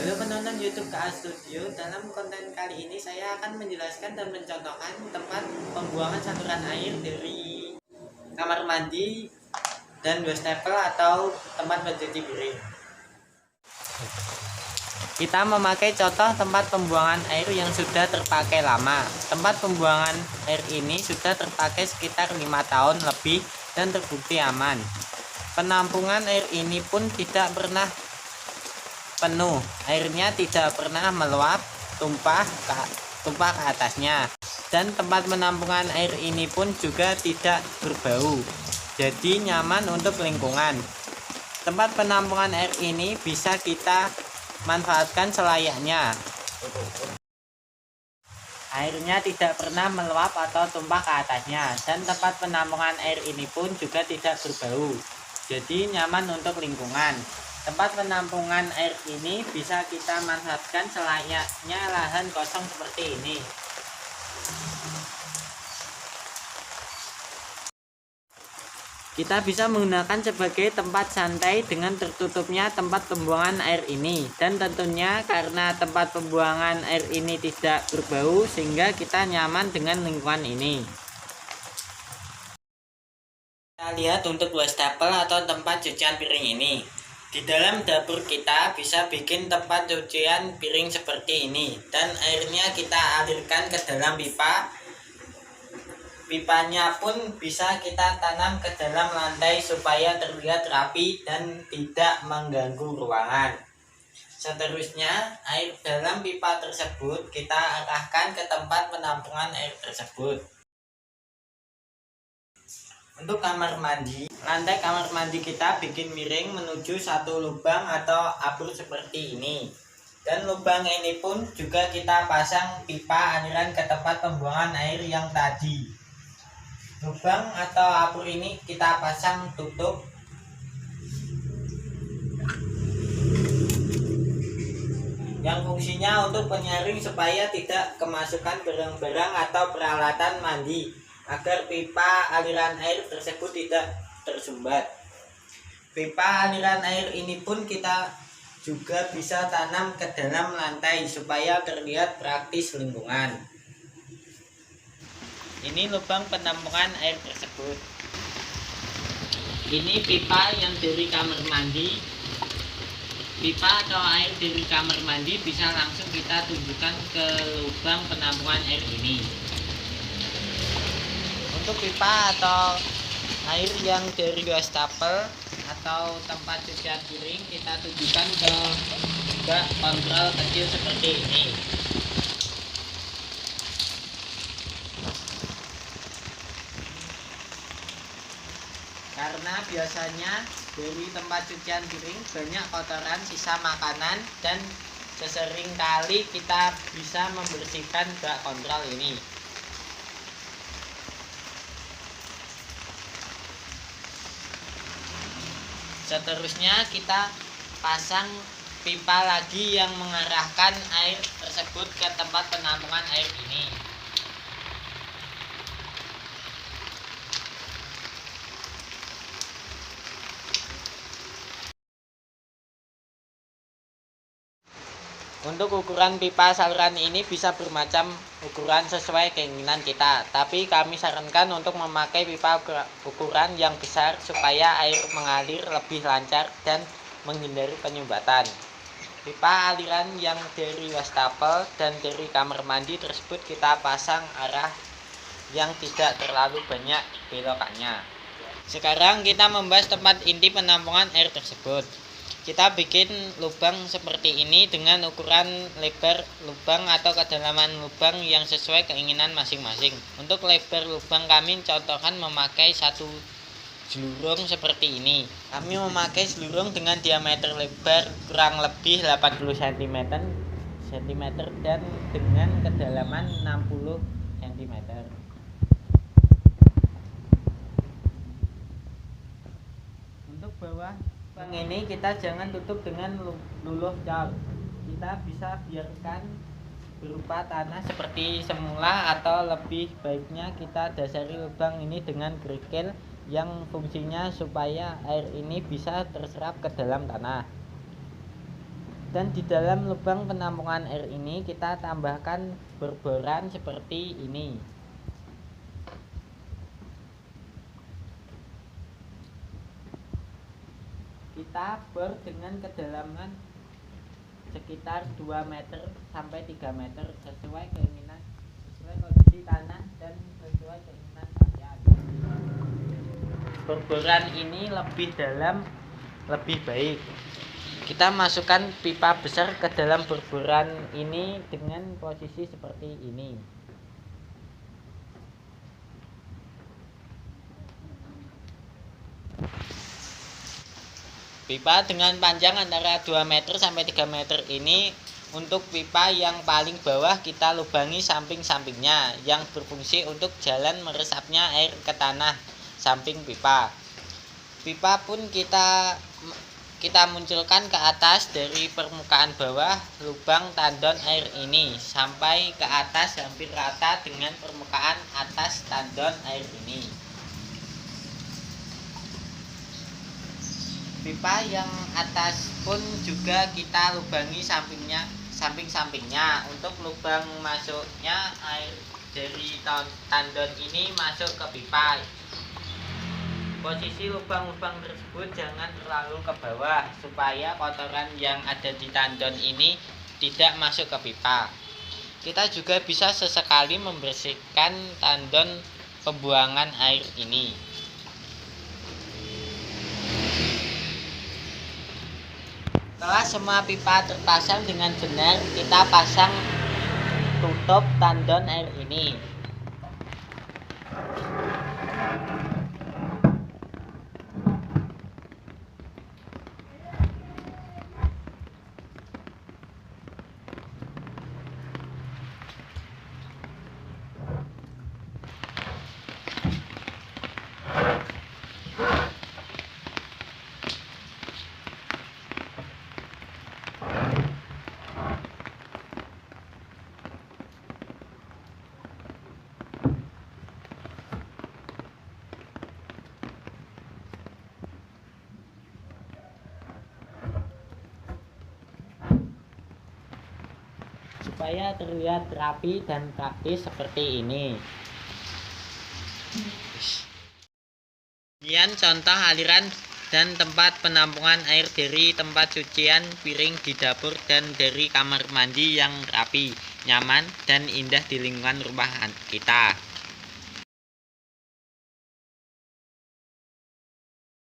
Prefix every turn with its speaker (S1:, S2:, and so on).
S1: Halo penonton YouTube KA Studio. Dalam konten kali ini saya akan menjelaskan dan mencontohkan tempat pembuangan saluran air dari kamar mandi dan wastafel atau tempat mencuci piring. Kita memakai contoh tempat pembuangan air yang sudah terpakai lama. Tempat pembuangan air ini sudah terpakai sekitar 5 tahun lebih dan terbukti aman. Penampungan air ini pun tidak pernah penuh, airnya tidak pernah meluap tumpah ke atasnya, dan tempat penampungan air ini pun juga tidak berbau, jadi nyaman untuk lingkungan. Tempat penampungan air ini bisa kita manfaatkan selayaknya. Airnya tidak pernah meluap atau tumpah ke atasnya, dan tempat penampungan air ini pun juga tidak berbau, jadi nyaman untuk lingkungan. Tempat penampungan air ini bisa kita manfaatkan selayaknya lahan kosong seperti ini. Kita bisa menggunakan sebagai tempat santai dengan tertutupnya tempat pembuangan air ini. Dan tentunya karena tempat pembuangan air ini tidak berbau, sehingga kita nyaman dengan lingkungan ini. Kita lihat untuk wastafel atau tempat cucian piring ini. Di dalam dapur kita bisa bikin tempat cucian piring seperti ini, dan airnya kita alirkan ke dalam pipa. Pipanya pun bisa kita tanam ke dalam lantai supaya terlihat rapi dan tidak mengganggu ruangan. Seterusnya, air dalam pipa tersebut kita arahkan ke tempat penampungan air tersebut. Untuk kamar mandi, lantai kamar mandi kita bikin miring menuju satu lubang atau apur seperti ini. Dan lubang ini pun juga kita pasang pipa aliran ke tempat pembuangan air yang tadi. Lubang atau apur ini kita pasang tutup. Yang fungsinya untuk penyaring supaya tidak kemasukan barang-barang atau peralatan mandi, agar pipa aliran air tersebut tidak tersumbat. Pipa aliran air ini pun kita juga bisa tanam ke dalam lantai supaya terlihat praktis lingkungan. Ini lubang penampungan air tersebut. Ini pipa yang dari kamar mandi. Pipa atau air dari kamar mandi bisa langsung kita tunjukkan ke lubang penampungan air ini. Untuk pipa atau air yang dari wastafel atau tempat cucian piring kita tujukan ke bak kontrol kecil seperti ini. Karena biasanya dari tempat cucian piring banyak kotoran sisa makanan, dan sesering kali kita bisa membersihkan bak kontrol ini. Seterusnya kita pasang pipa lagi yang mengarahkan air tersebut ke tempat penampungan air ini. Untuk ukuran pipa saluran ini bisa bermacam ukuran sesuai keinginan kita, tapi kami sarankan untuk memakai pipa ukuran yang besar supaya air mengalir lebih lancar dan menghindari penyumbatan. Pipa aliran yang dari wastafel dan dari kamar mandi tersebut kita pasang arah yang tidak terlalu banyak belokannya. Sekarang kita membahas tempat inti penampungan air tersebut. Kita bikin lubang seperti ini dengan ukuran lebar lubang atau kedalaman lubang yang sesuai keinginan masing-masing. Untuk lebar lubang kami contohkan memakai satu jelurung seperti ini. Kami memakai jelurung dengan diameter lebar kurang lebih 80 cm dan dengan kedalaman 60 cm. Untuk bawah lubang ini kita jangan tutup dengan luluh cat. Kita bisa biarkan berupa tanah seperti semula, atau lebih baiknya kita dasari lubang ini dengan kerikil yang fungsinya supaya air ini bisa terserap ke dalam tanah. Dan di dalam lubang penampungan air ini kita tambahkan bor-boran seperti ini. Kita bor dengan kedalaman sekitar 2 meter sampai 3 meter sesuai kondisi tanah dan sesuai keinginan kalian. Bor-boran ini lebih dalam lebih baik. Kita masukkan pipa besar ke dalam bor-boran ini dengan posisi seperti ini. Pipa dengan panjang antara 2 meter sampai 3 meter ini untuk pipa yang paling bawah kita lubangi samping-sampingnya yang berfungsi untuk jalan meresapnya air ke tanah samping pipa. Pipa pun kita munculkan ke atas dari permukaan bawah lubang tandon air ini sampai ke atas hampir rata dengan permukaan atas tandon air ini. Pipa yang atas pun juga kita lubangi samping-sampingnya untuk lubang masuknya air dari tandon ini masuk ke pipa. Posisi lubang-lubang tersebut jangan terlalu ke bawah supaya kotoran yang ada di tandon ini tidak masuk ke pipa. Kita juga bisa sesekali membersihkan tandon pembuangan air ini. Setelah semua pipa terpasang dengan benar, kita pasang tutup tandon air ini. Supaya terlihat rapi dan praktis seperti ini. Sekian contoh aliran dan tempat penampungan air dari tempat cucian piring di dapur dan dari kamar mandi yang rapi, nyaman, dan indah di lingkungan rumah kita.